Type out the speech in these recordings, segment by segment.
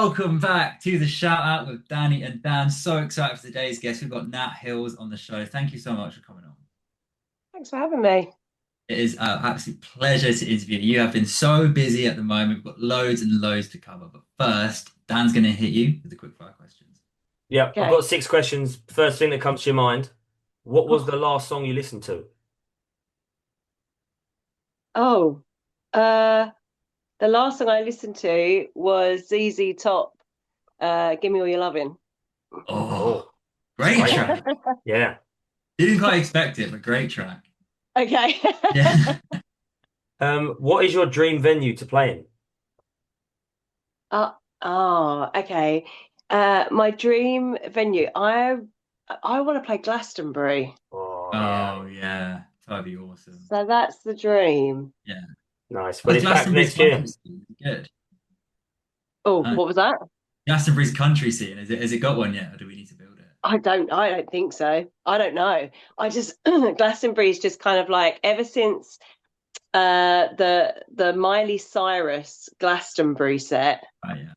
welcome back to the shout out with Danny and Dan. So excited for today's guest. We've got Nat Hills on the show. Thank you so much for coming on. Thanks for having me. It is an absolute pleasure to interview you. You have been so busy at the moment. We've got loads and loads to cover. But first, Dan's going to hit you with the quick fire questions. Yeah, I've Okay. got six questions. First thing that comes to your mind, what was Oh, the last song you listened to? oh, uh, the last song I listened to was ZZ Top. Give me all your loving. Oh, Oh, it's great great. track. Yeah. Didn't quite expect it, but great track. Okay. Yeah. What is your dream venue to play in? uh, okay. My dream venue. I want to play Glastonbury. Oh, yeah. Oh, yeah. That'd be awesome. So that's the dream. Yeah. Nice. Well, How's it's back Glastonbury's next country year. scene? Good. Oh, Uh, what was that? Glastonbury's country scene. Has it got one yet, or do we need to build it? I don't think so. I don't know. I just Glastonbury's just kind of like ever since the Miley Cyrus Glastonbury set. Oh, yeah.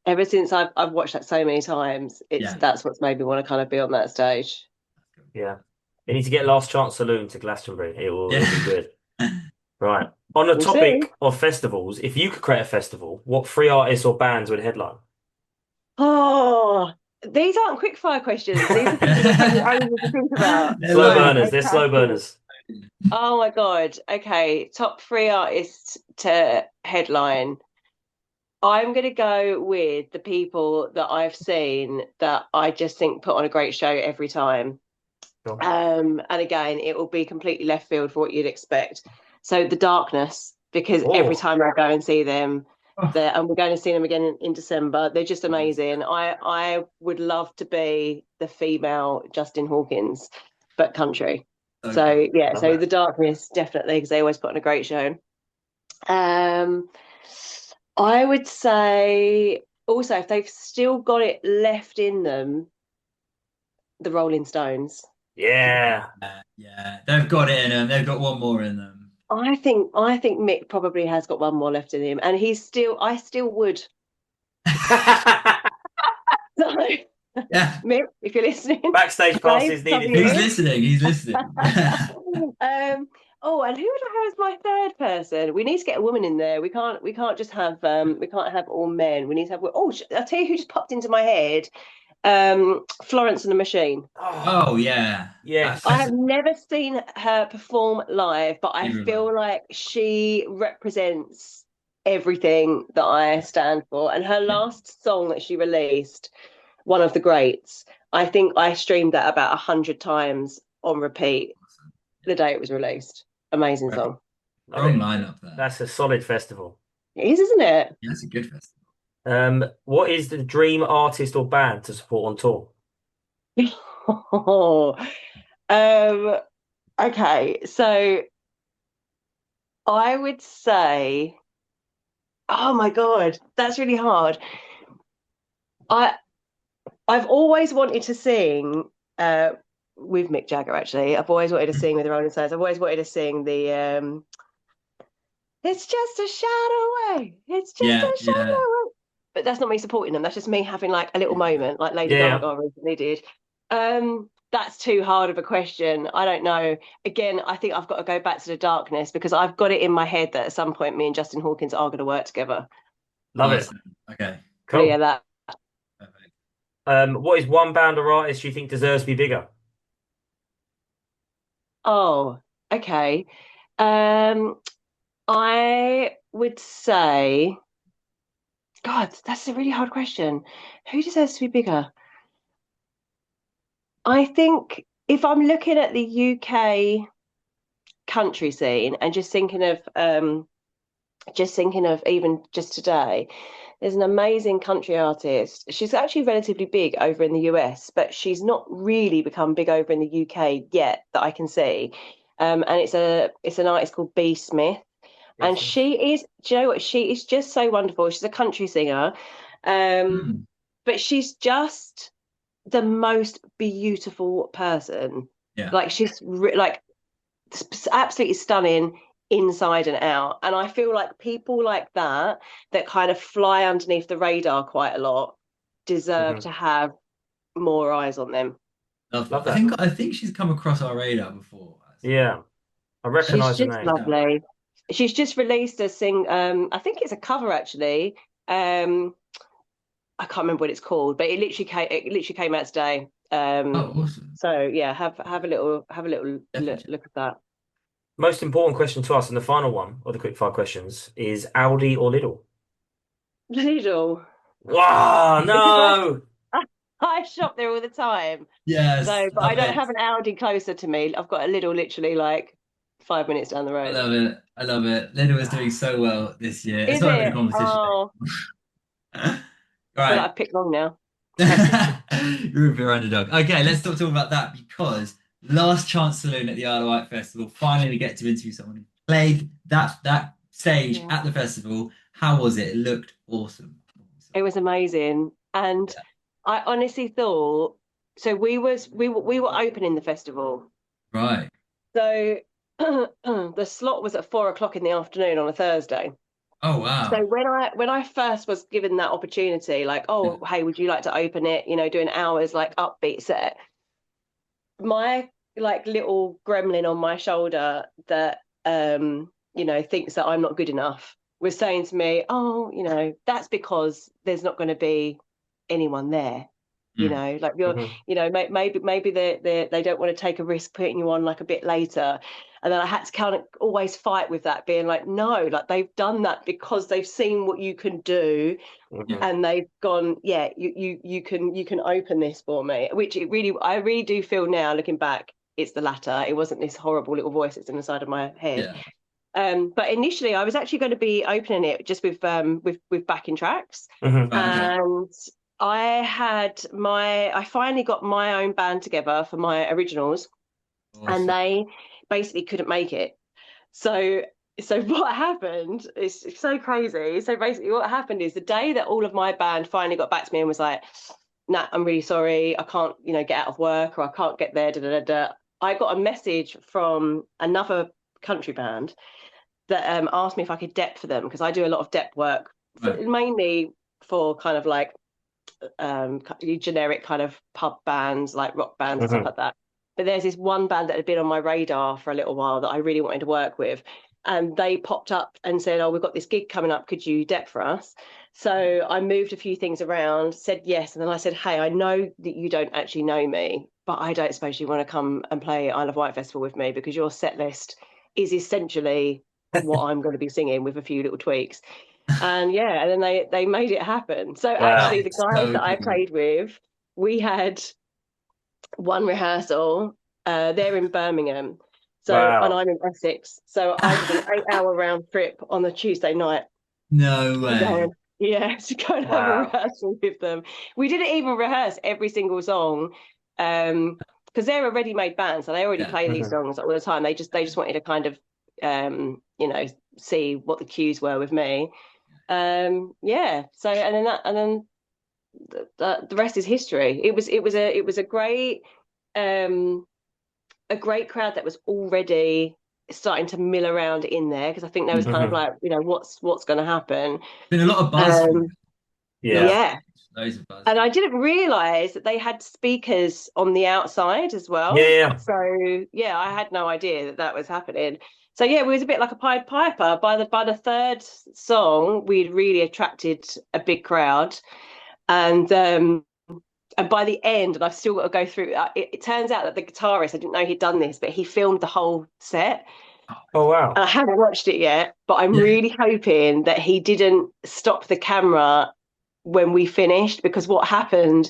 Ever since I've watched that so many times, it's Yeah. that's what's made me want to kind of be on that stage. That's good. Yeah. You need to get Last Chance Saloon to Glastonbury. It'll be Yeah. good. Right. On the We'll see. topic of festivals, if you could create a festival, what three artists or bands would headline? Oh, these aren't quick fire questions. These are things that take me ages to think about. They're Slow Right. burners. loaded. They're slow Okay. burners. Oh my God. Okay. Top three artists to headline. I'm going to go with the people that I've seen that I just think put on a great show every time. Sure. And again, it will be completely left field for what you'd expect. So the Darkness, because every Oh, time I go and see them, Oh, and we're going to see them again in December, they're just amazing. amazing. I would love to be the female Justin Hawkins, but country. So cool. So yeah, love so that. the Darkness definitely because they always put on a great show. Um, I would say also if they've still got it left in them, the Rolling Stones. Yeah. Yeah. They've got it in them. They've got one more in them. I think Mick probably has got one more left in him, and I still would. So, Yeah. Mick, if you're listening, Backstage Dave, passes cover needed for your He's that. ears. listening. He's listening. Oh, and who would I have as my third person? We need to get a woman in there. We can't just have we can't have all men. We need to have I'll tell you who just popped into my head. Florence and the Machine. Oh, Oh, yeah. I yes. have never seen her perform live, but I Neither have I. feel like she represents everything that I stand for. And her Yeah. last song that she released, one of the greats, I think I streamed that about 100 times on repeat Awesome. the day it was released. Amazing Yeah. song. Love Strong it. lineup there. That's a solid festival. It is, isn't it? Yeah, it's a good festival. What is the dream artist or band to support on tour? um, okay, so I would say, oh my God, that's really hard. I I've always wanted to sing with Mick Jagger. Actually, I've always wanted to sing with the Rolling Stones. I've always wanted to sing the "It's just a shadow away." It's just Yeah, a shadow yeah, away. But that's not me supporting them. That's just me having like a little yeah. moment, like Lady Yeah. Gaga recently did. That's too hard of a question. I don't know. Again, I think I've got to go back to the Darkness because I've got it in my head that at some point me and Justin Hawkins are going to work together. Love it. Awesome. Okay, So yeah, Cool. that. perfect. What is one band or artist you think deserves to be bigger? Oh, okay. Um, I would say, God, that's a really hard question. Who deserves to be bigger? I think if I'm looking at the UK country scene and just thinking of even just today, there's an amazing country artist. She's actually relatively big over in the US, but she's not really become big over in the UK yet that I can see. And it's an artist called B Smith. And Business. do you know what? She is just so wonderful. She's a country singer. Um, Hmm. but she's just the most beautiful person. Yeah, Like she's like absolutely stunning inside and out. And I feel like people like that kind of fly underneath the radar quite a lot, deserve Hmm. to have more eyes on them. Love Love that. that. I think she's come across our radar before, actually. Yeah, I She's recognise the just name. Yeah. lovely. She's just released a sing. I think it's a cover actually. I can't remember what it's called, but it literally came out today. Oh, awesome. So yeah, have a little Definitely. look at that. Most important question to us, and the final one of the quick fire questions is Aldi or Lidl? Lidl, Wow, because no. I shop there all the time. Yes, So, but I love don't it. have an Aldi closer to me. I've got a Lidl literally like 5 minutes down the I road. love it. I love it. Linda was doing so well this year. It's Is not even a it? competition Oh, anymore. I feel like Right. I've picked wrong now. You're your underdog. Okay, let's talk about that because last chance saloon at the Isle of Wight Festival. Finally, get to interview someone who played that stage Yeah. at the festival. How was it? It looked awesome. It was amazing. And Yeah. I honestly thought so we were opening the festival. Right. So the slot was at 4 o'clock in the afternoon on a Thursday. Oh So wow. when I first was given that opportunity, like, Yeah. oh, hey, would you like to open it? Do an hour's like upbeat set. My like little gremlin on my shoulder that thinks that I'm not good enough was saying to me, oh, that's because there's not going to be anyone there. Mm. Like you're, Hmm. maybe they don't want to take a risk putting you on like a bit later. And then I had to kind of always fight with that, being like, no, like they've done that because they've seen what you can do, Yeah. Hmm. and they've gone, yeah, you can open this for me, which I really do feel now looking back, it's the latter. It wasn't this horrible little voice that's in the side of my head. Yeah. But initially I was actually going to be opening it just with backing tracks, Hmm. Right. Okay. and I finally got my own band together for my originals, and Awesome. they basically couldn't make it. So so what happened is so crazy. So basically what happened is the day that all of my band finally got back to me and was like, Nat, I'm really sorry, I can't, get out of work, or I can't get there, da, da, da, da. I got a message from another country band that asked me if I could dep for them, because I do a lot of dep work Right. mainly for kind of like generic kind of pub bands, like rock bands and stuff Hmm. like that. But there's this one band that had been on my radar for a little while that I really wanted to work with. And they popped up and said, oh, we've got this gig coming up. Could you dep for us? So I moved a few things around, said yes. And then I said, hey, I know that you don't actually know me, but I don't suppose you want to come and play Isle of Wight Festival with me, because your set list is essentially what I'm going to be singing with a few little tweaks. And yeah, and then they made it happen. So Wow. actually the That is guys so that I cool. played with, we had one rehearsal. They're in Birmingham, and Wow. I'm in Essex, so I did an 8 hour round trip on the Tuesday night No to go way. and to go and have a Wow. rehearsal with them. We didn't even rehearse every single song, because they're a ready-made band, so they already Yeah. play these Hmm. songs all the time. They just wanted to kind of see what the cues were with me. Yeah, so and then the rest is history. Um a great crowd that was already starting to mill around in there, because I think there was Mm. kind of Hmm. like, what's going to happen. Been a lot of buzz from um it. Yeah. Last yeah, stage. Loads of buzz and from I it. didn't realize that they had speakers on the outside as Yeah. well. Yeah. So yeah, I had no idea that that was happening. So yeah, we was a bit like a Pied Piper. By the third song, we'd really attracted a big crowd. And by the end, and I've still got to go through, it turns out that the guitarist, I didn't know he'd done this, but he filmed the whole set. Oh, Oh, wow. And I haven't watched it yet, but I'm yeah. really hoping that he didn't stop the camera when we finished, because what happened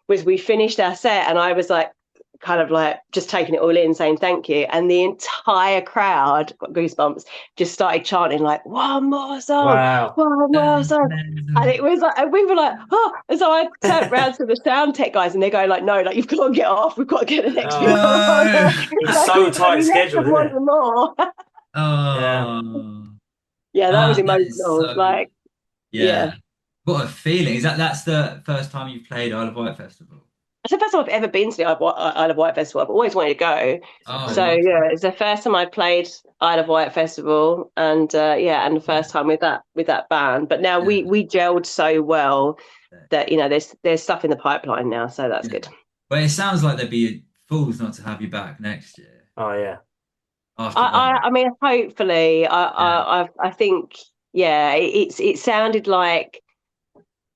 was we finished our set and I was like, kind of like just taking it all in, saying thank you. And the entire crowd, got goosebumps, just started chanting like, one more song, Wow. one more That's song. And mental. it was like, and we were like, oh. And so I turned around to the sound tech guys and they're going like, no, like you've got to get off. We've got to get the next Oh, people on. No. it's so So tight we left scheduled, them isn't it? wanting more. Yeah. Oh. Yeah, that was Ah, that is emotional. so. Like, yeah. Yeah. What a feeling. That's the first time you've played Isle of Wight Festival? It's the first time I've ever been to the Isle of Wight Festival. I've always wanted to go. Oh, So awesome. yeah, it's the first time I played Isle of Wight Festival, and and the Yeah, first time with that band. But now yeah, we gelled so well that there's stuff in the pipeline now, so that's yeah. good. But it sounds like they'd be fools not to have you back next year Oh yeah. after that. I mean, hopefully, Yeah, I think, yeah, it sounded like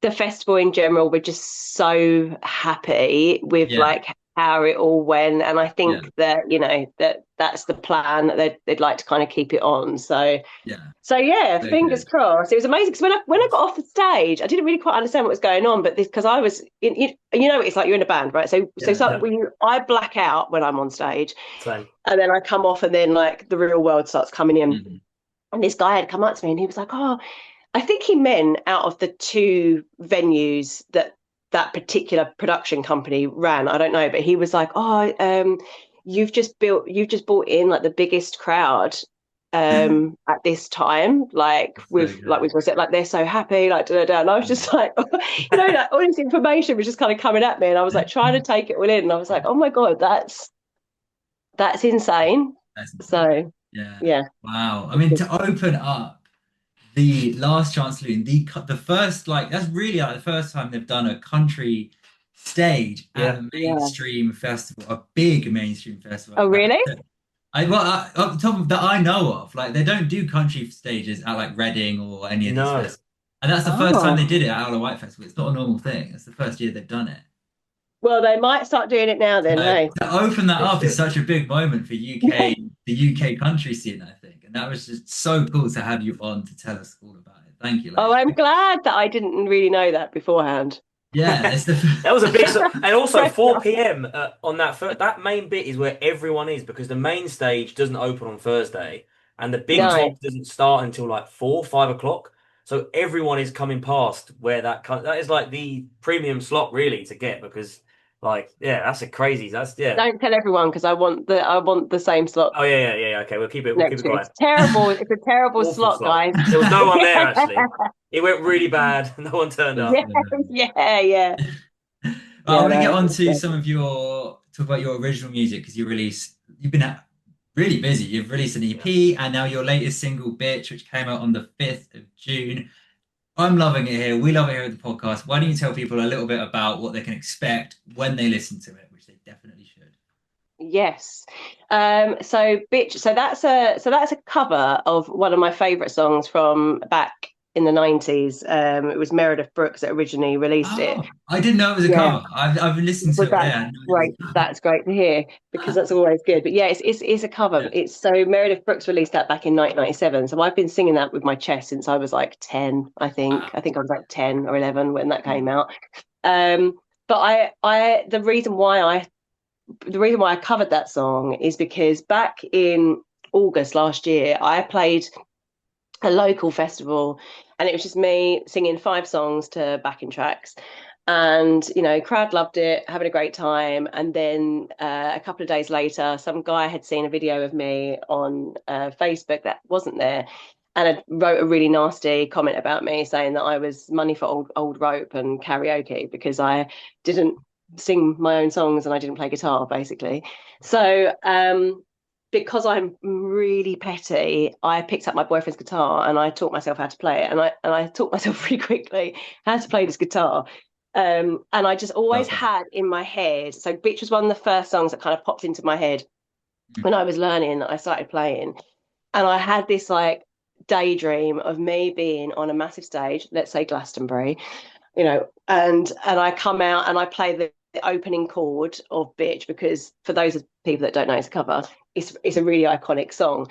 the festival in general were just so happy with yeah, like how it all went, and I yeah, think that that's the plan that they'd like to kind of keep it on. yeah. So yeah, So fingers good. crossed. It was amazing because when I got off the stage, I didn't really quite understand what was going on, but this because I was it's like you're in a band, right? Yeah, Yeah. I black out when I'm on stage, Same. and then I come off, and then like the real world starts coming in. mhm. And this guy had come up to me, and he was like, "Oh, I think he meant out of the two venues that particular production company ran. I don't know, but he was like, "Oh, you've just brought in like the biggest crowd at this time, like That's so with good. Rosette, like they're so happy, like da da da." And I was just like, like all this information was just kind of coming at me, and I was like trying to take it all in, and I was like, "Oh my god, that's insane." That's insane. So Yeah. yeah, Wow. I mean, to open up the last chance saloon, the first like that's really like the first time they've done a country stage at Yeah. a yeah. mainstream festival, a big mainstream festival Oh like that. really? Up the top of that I know of, like they don't do country stages at like Reading or any of these No. festivals. And that's the first time they Oh. did it at Isle of Wight Festival. It's not a normal thing. It's the first year they've done it. Well, they might start doing it now then, So hey? to open that They up is should. such a big moment for the UK country scene, I think. And that was just so cool to have you on to tell us all about it. Thank you, Oh, Leish. I'm glad that I didn't really know that beforehand. Yeah, it's the That was a big and also Pressure. 4 p.m. On that main bit is where everyone is because the main stage doesn't open on Thursday and the big right. top No, doesn't start until like 4, 5 o'clock. So everyone is coming past where that is like the premium slot really to get because like yeah, that's a crazy. That's yeah. don't tell everyone because I want the same slot Oh yeah. Okay, we'll keep it next year. It's quiet. terrible. It's a terrible Awful slot, slot. guys. There was no one there actually. It went really bad. No one turned There's, Yeah, up. yeah. I Yeah, want to no, get it on was to good. some of your talk about your original music because you've been really busy. You've released an Yeah. EP and now your latest single, Bitch, which came out on the 5th of June. I'm loving it here. We love it here at the podcast. Why don't you tell people a little bit about what they can expect when they listen to it, which they definitely should. Yes. So bitch. So that's a cover of one of my favourite songs from back in the 90s. It was Meredith Brooks that originally released it. Oh, I didn't know it was a Yeah. cover. I've been listening Well, to it. that's Yeah, I didn't know it was great. a That's great to hear because cover. that's always good. But yeah, it's a cover. Yeah. It's so Meredith Brooks released that back in 1997. So I've been singing that with my chest since I was like 10, I think. Wow. I think I was like 10 or 11 when that came Mm. out. But the reason why I covered that song is because back in August last year, I played a local festival and it was just me singing 5 songs to backing tracks, and crowd loved it, having a great time. And then a couple of days later, some guy had seen a video of me on Facebook that wasn't there, and had wrote a really nasty comment about me saying that I was money for old rope and karaoke because I didn't sing my own songs and I didn't play guitar basically. So because I'm really petty, I picked up my boyfriend's guitar and I taught myself how to play it. And I taught myself really quickly how to play this guitar. And I just always Love that. had in my head. So Bitch was one of the first songs that kind of popped into my head Mm. when I was learning. I started playing, and I had this like daydream of me being on a massive stage, let's say Glastonbury, and I come out and I play the opening chord of Bitch because for those people that don't know, it's a cover. It's a really iconic song,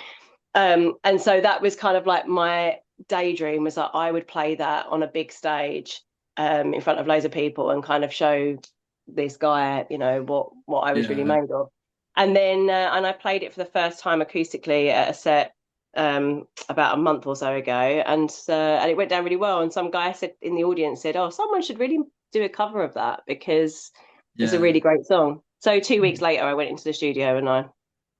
and so that was kind of like my daydream, was that I would play that on a big stage in front of loads of people and kind of show this guy, what I was really Yeah. made of. And then and I played it for the first time acoustically at a set about a month or so ago, and it went down really well. And some guy said in the audience said, "Oh, someone should really do a cover of that because it's a Yeah. really great song." So 2 weeks later, I went into the studio and I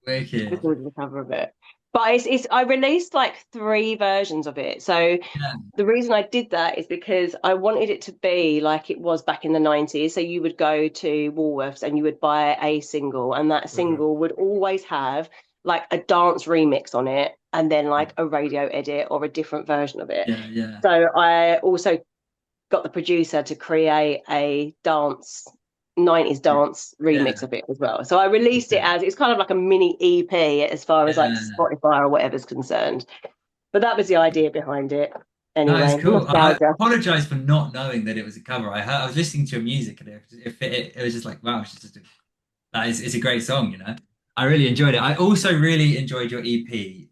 Wicked. recorded a cover of it. But it's I released like 3 versions of it. So Yeah, the reason I did that is because I wanted it to be like it was back in the 90s. So you would go to Woolworths and you would buy a single, and that Mhm. single would always have like a dance remix on it, and then like a radio edit or a different version of it. yeah, yeah, So I also got the producer to create a 90s dance remix yeah, of it as well. So I released it as it's kind of like a mini EP as far as like yeah. Spotify or whatever's concerned. But that was the idea behind it. That is Anyway, cool. I nostalgia. apologize for not knowing that it was a cover. I was listening to your music and it was just like, wow, that is it's a great song, you know. I really enjoyed it. I also really enjoyed your EP.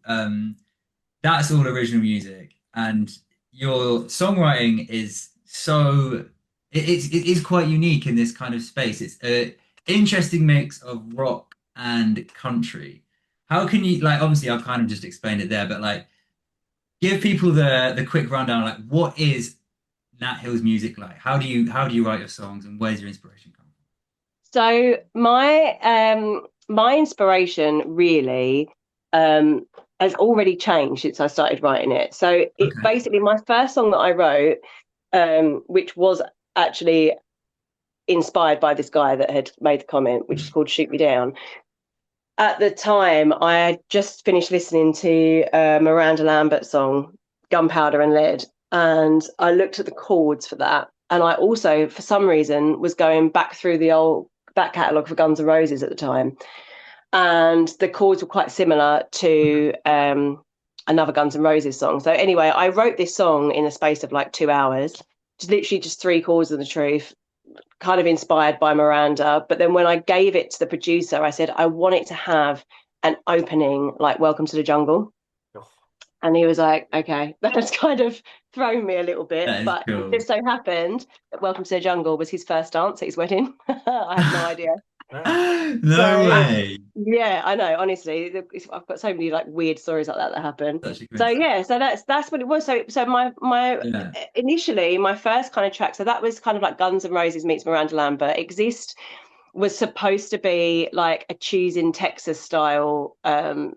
That's all original music, and your songwriting is so it is quite unique in this kind of space. It's a interesting mix of rock and country. How can you like? Obviously, I've kind of just explained it there, but like, give people the quick rundown. Like, what is Nat Hills music like? How do you write your songs, and where's your inspiration come So my inspiration really has already changed since I started writing it. So from? it basically my first song that I wrote, which was actually inspired by this guy that had made the comment, which is called Shoot Me Down. At the time, I had just finished listening to a Miranda Lambert song, Gunpowder and Lead, and I looked at the chords for that. And I also, for some reason, was going back through the old back catalogue for Guns N' Roses at the time. And the chords were quite similar to another Guns N' Roses song. So anyway, I wrote this song in the space of like 2 hours, just literally just 3 chords of the truth, kind of inspired by Miranda. But then when I gave it to the producer, I said, I want it to have an opening like Welcome to the Jungle. Oh, And he was like, okay, that's kind of thrown me a little bit. That is But it cool. just so happened that Welcome to the Jungle was his first dance at his wedding. I had no idea. wow. No So way. yeah, I know. Honestly, I've got so many like weird stories like that happen. Such a So coincidence. yeah, so that's what it was. So my Yeah. initially my first kind of track. So that was kind of like Guns N' Roses meets Miranda Lambert. Exist was supposed to be like a Cheese in Texas style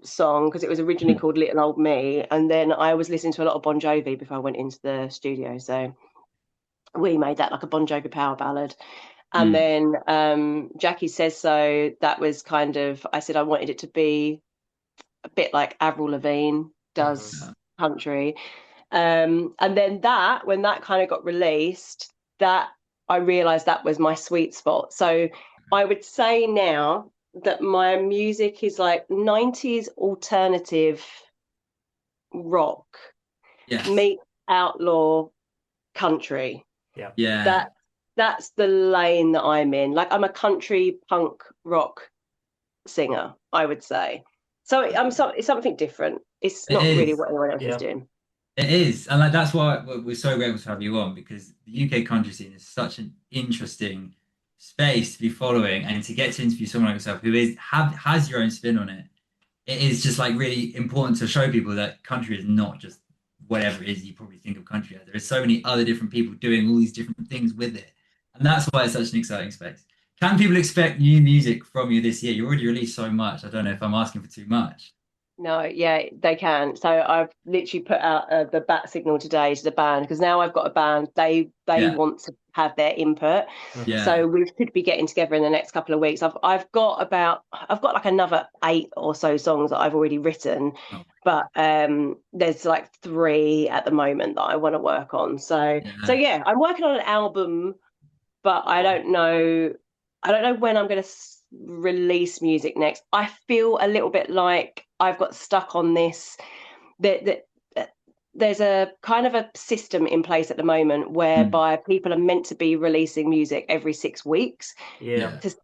song because it was originally called Little Old Me, and then I was listening to a lot of Bon Jovi before I went into the studio. So we made that like a Bon Jovi power ballad. And Mm. then Jackie Says So, that was kind of, I said I wanted it to be a bit like Avril Lavigne Mhm. does country. And then when that kind of got released, that I realized that was my sweet spot. So I would say now that my music is like 90s alternative rock Yes. meet outlaw country. Yeah. Yeah. That that's the lane that I'm in. Like I'm a country punk rock singer, I would say. So it's something different. It's It not really is. what anyone else is Yeah. doing. It is, and like that's why we're so grateful to have you on because the UK country scene is such an interesting space to be following, and to get to interview someone like yourself who has your own spin on it. It is just like really important to show people that country is not just whatever it is you probably think of country as. There is so many other different people doing all these different things with it, and that's why it's such an exciting space. Can people expect new music from you this year? You already released so much. I don't know if I'm asking for too much. No, yeah, they can. So I've literally put out the bat signal today to the band because now I've got a band. They Yeah, want to have their input. Mhm. yeah. So we should be getting together in the next couple of weeks. I've got like another 8 or so songs that I've already written, Oh, but there's like 3 at the moment that I want to work on. So yeah. yeah, I'm working on an album, but I don't know when I'm going to release music next. I feel a little bit like I've got stuck on this that there's a kind of a system in place at the moment Mm, whereby people are meant to be releasing music every 6 weeks Yeah. yeah. to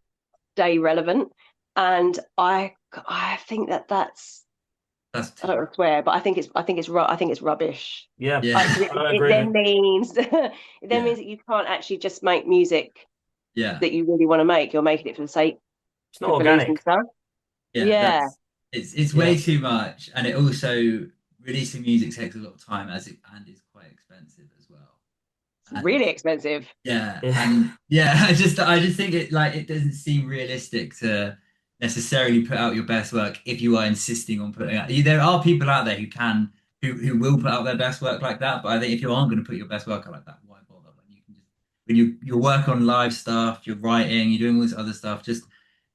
stay relevant, and I think that's That's I don't too. want to swear, but I think it's rubbish. Yeah. Yeah, I It agree. then means it then yeah, means that you can't actually just make music yeah, that you really want to make. You're making it for the sake It's not of releasing organic. stuff. yeah. Yeah, It's way Yeah. too much, and it also releasing music takes a lot of time as it and is quite expensive as well. it's And really expensive. yeah, Yeah. and yeah, I just think it doesn't seem realistic to necessarily put out your best work if you are insisting on putting out. There are people out there who will put out their best work like that. But I think if you aren't going to put your best work out like that, why bother? When you can just when you work on live stuff, you're writing, you're doing all this other stuff. Just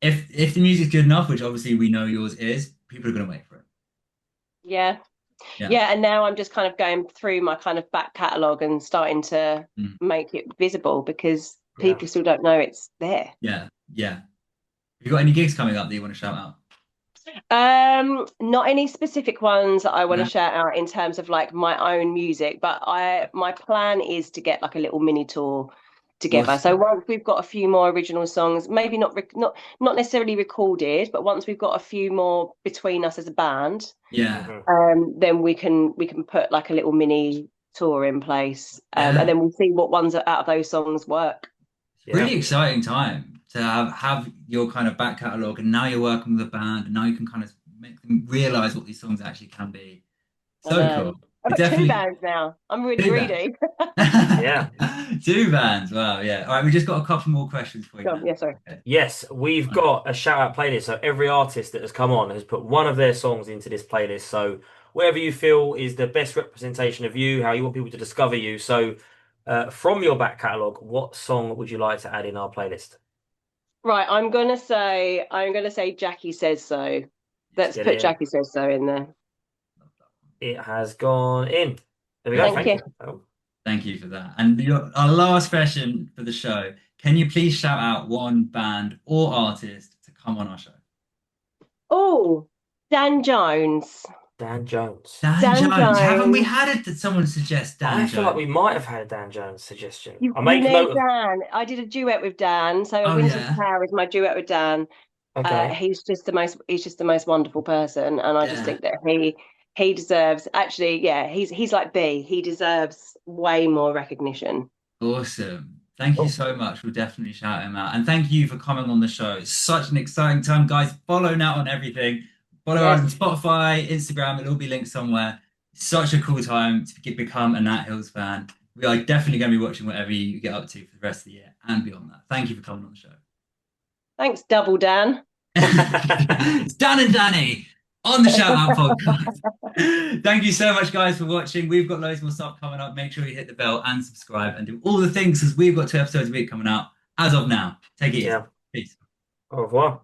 if the music's good enough, which obviously we know yours is, people are going to wait for it. Yeah. Yeah. Yeah, and now I'm just kind of going through my kind of back catalogue and starting to make it visible because people still don't know it's there. Yeah. Yeah. Have you got any gigs coming up that you want to shout out? Not any specific ones that I want to No? shout out in terms of like my own music, but my plan is to get like a little mini tour together. Awesome. So once we've got a few more original songs, maybe not necessarily recorded, but once we've got a few more between us as a band, Yeah. then we can put like a little mini tour in place, and then we'll see what ones out of those songs work. Really exciting time to have your kind of back catalogue, and now you're working with a band, and now you can kind of make them realize what these songs actually can be. So cool. I've got two bands now. I'm really greedy. Yeah. Two bands. Wow. Yeah. All right. We just got a couple more questions for you. Go on, yeah, sorry. Okay. Yes, we've got a shout out playlist. So every artist that has come on has put one of their songs into this playlist. So whatever you feel is the best representation of you, how you want people to discover you. So from your back catalogue, what song would you like to add in our playlist? Right, I'm gonna say Jackie Says So. Let's put Jackie Says So in there. It has gone in. There we go. Thank you. Thank you for that. And our last question for the show: can you please shout out one band or artist to come on our show? Oh, Dan Jones. Dan Jones. Dan Jones. Haven't we had someone suggest Dan Jones? I feel like we might have had a Dan Jones suggestion. I'll make a note of Dan. I did a duet with Dan. So Winter's Power is my duet with Dan. Okay. He's just the most wonderful person, and I just think that he deserves, actually, he's like B. He deserves way more recognition. Awesome. Thank you so much. We'll definitely shout him out. And thank you for coming on the show. It's such an exciting time, guys. Follow Nat on everything. Follow her on Spotify, Instagram. It'll all be linked somewhere. Such a cool time to become a Nat Hills fan. We are definitely going to be watching whatever you get up to for the rest of the year and beyond that. Thank you for coming on the show. Thanks, Double Dan. It's Dan and Danny on the Shout Out podcast. Thank you so much, guys, for watching. We've got loads more stuff coming up. Make sure you hit the bell and subscribe and do all the things, because we've got 2 episodes a week coming out as of now. Take it easy. Peace. Au revoir.